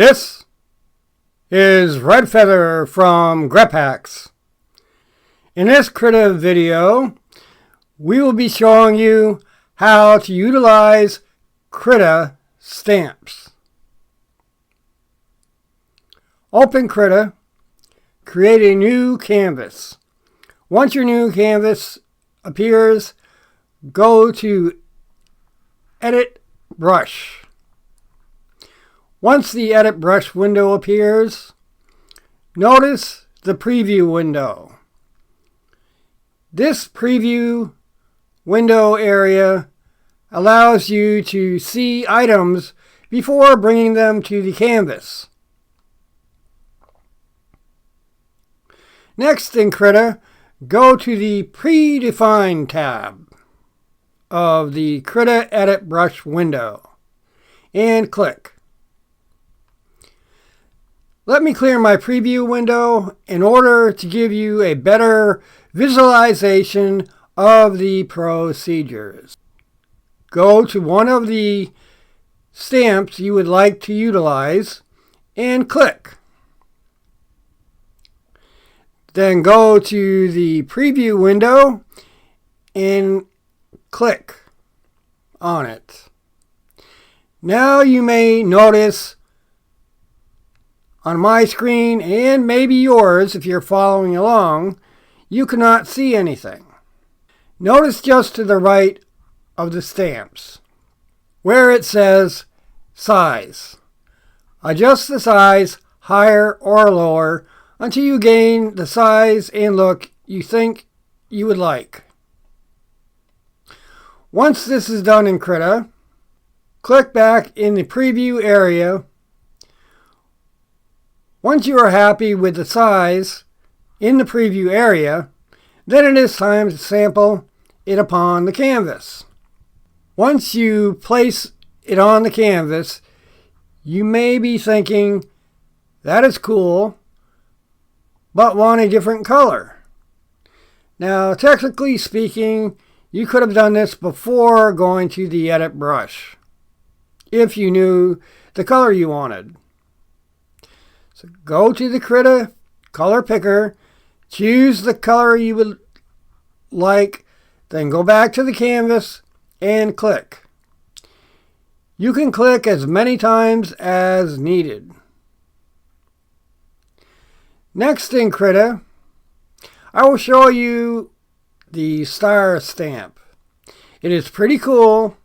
This is Redfeather from Grep. In this Krita video, we will be showing you how to utilize Krita stamps. Open Krita, create a new canvas. Once your new canvas appears, go to Edit Brush. Once the Edit Brush window appears, notice the Preview window. This Preview window area allows you to see items before bringing them to the canvas. Next in Krita, go to the Predefined tab of the Krita Edit Brush window and click. Let me clear my preview window in order to give you a better visualization of the procedures. Go to one of the stamps you would like to utilize and click. Then go to the preview window and click on it. Now you may notice on my screen, and maybe yours if you're following along, you cannot see anything. Notice just to the right of the stamps where it says size. Adjust the size higher or lower until you gain the size and look you think you would like. Once this is done in Krita, click back in the preview area. Once you are happy with the size in the preview area, then it is time to sample it upon the canvas. Once you place it on the canvas, you may be thinking, that is cool, but want a different color. Now, technically speaking, you could have done this before going to the Edit Brush, if you knew the color you wanted. So go to the Krita color picker, choose the color you would like, then go back to the canvas and click. You can click as many times as needed. Next in Krita, I will show you the star stamp. It is pretty cool,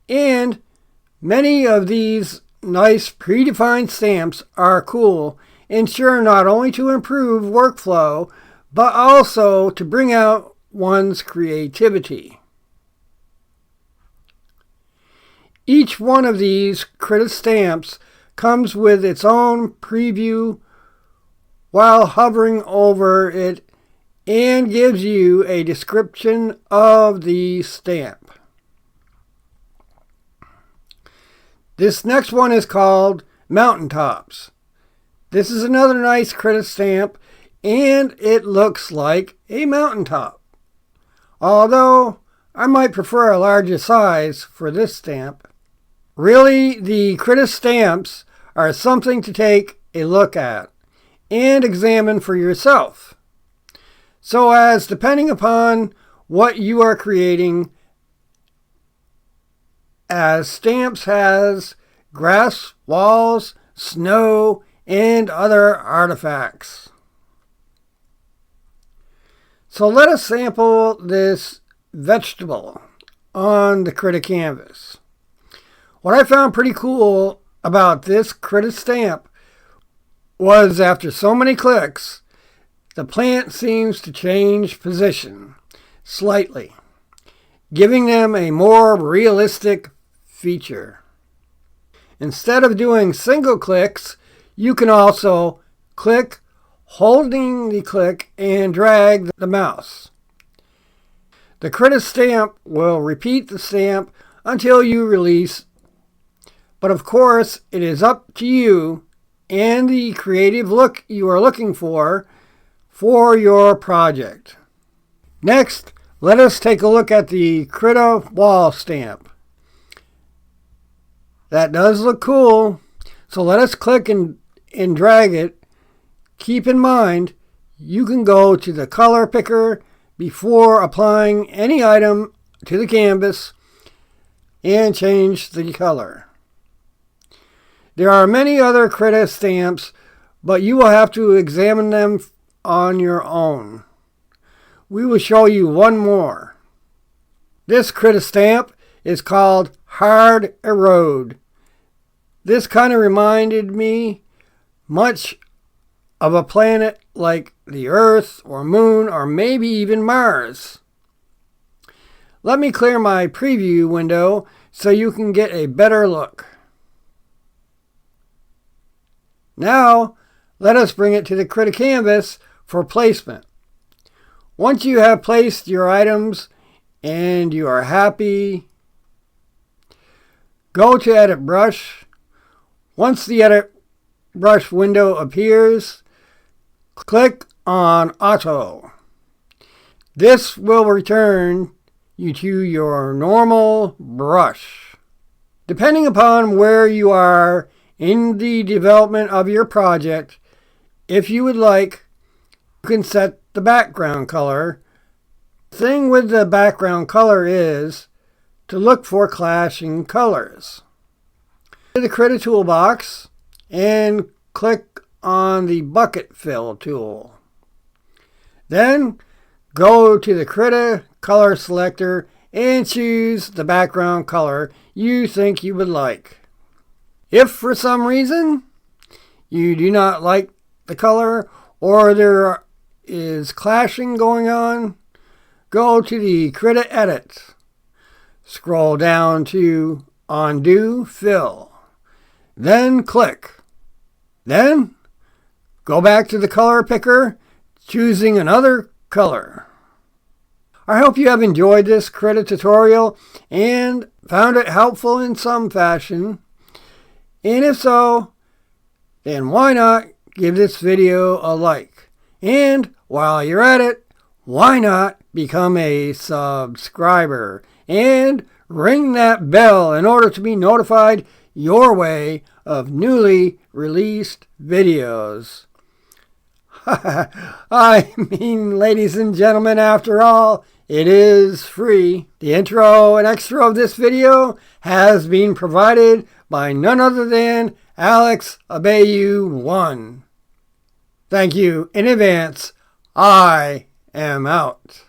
and many of these nice predefined stamps are cool and sure not only to improve workflow, but also to bring out one's creativity. Each one of these Krita stamps comes with its own preview while hovering over it and gives you a description of the stamp. This next one is called Mountaintops. This is another nice Krita stamp, and it looks like a mountaintop. Although I might prefer a larger size for this stamp. Really, the Krita stamps are something to take a look at and examine for yourself. So as depending upon what you are creating, as stamps has grass, walls, snow, and other artifacts. So let us sample this vegetable on the Krita canvas. What I found pretty cool about this Krita stamp was after so many clicks, the plant seems to change position slightly, giving them a more realistic feature. Instead of doing single clicks, you can also click, holding the click, and drag the mouse. The Krita stamp will repeat the stamp until you release, but of course it is up to you and the creative look you are looking for your project. Next, let us take a look at the Krita wall stamp. That does look cool. So let us click and drag it. Keep in mind, you can go to the color picker before applying any item to the canvas and change the color. There are many other Krita stamps, but you will have to examine them on your own. We will show you one more. This Krita stamp is called Hard Erode. This kind of reminded me much of a planet like the Earth or Moon or maybe even Mars. Let me clear my preview window so you can get a better look. Now, let us bring it to the Krita canvas for placement. Once you have placed your items and you are happy, go to Edit Brush. Once the Edit Brush window appears, click on Auto. This will return you to your normal brush. Depending upon where you are in the development of your project, if you would like, you can set the background color. The thing with the background color is to look for clashing colors. Go to the Krita toolbox and click on the bucket fill tool. Then go to the Krita color selector and choose the background color you think you would like. If for some reason you do not like the color or there is clashing going on, go to the Krita Edit. Scroll down to Undo Fill. Then click. Then go back to the color picker, choosing another color. I hope you have enjoyed this Krita tutorial and found it helpful in some fashion. And if so, then why not give this video a like? And while you're at it, why not become a subscriber and ring that bell in order to be notified your way of newly released videos. I mean, ladies and gentlemen, after all, it is free. The intro and extra of this video has been provided by none other than Alex Abayu1. Thank you in advance. I am out.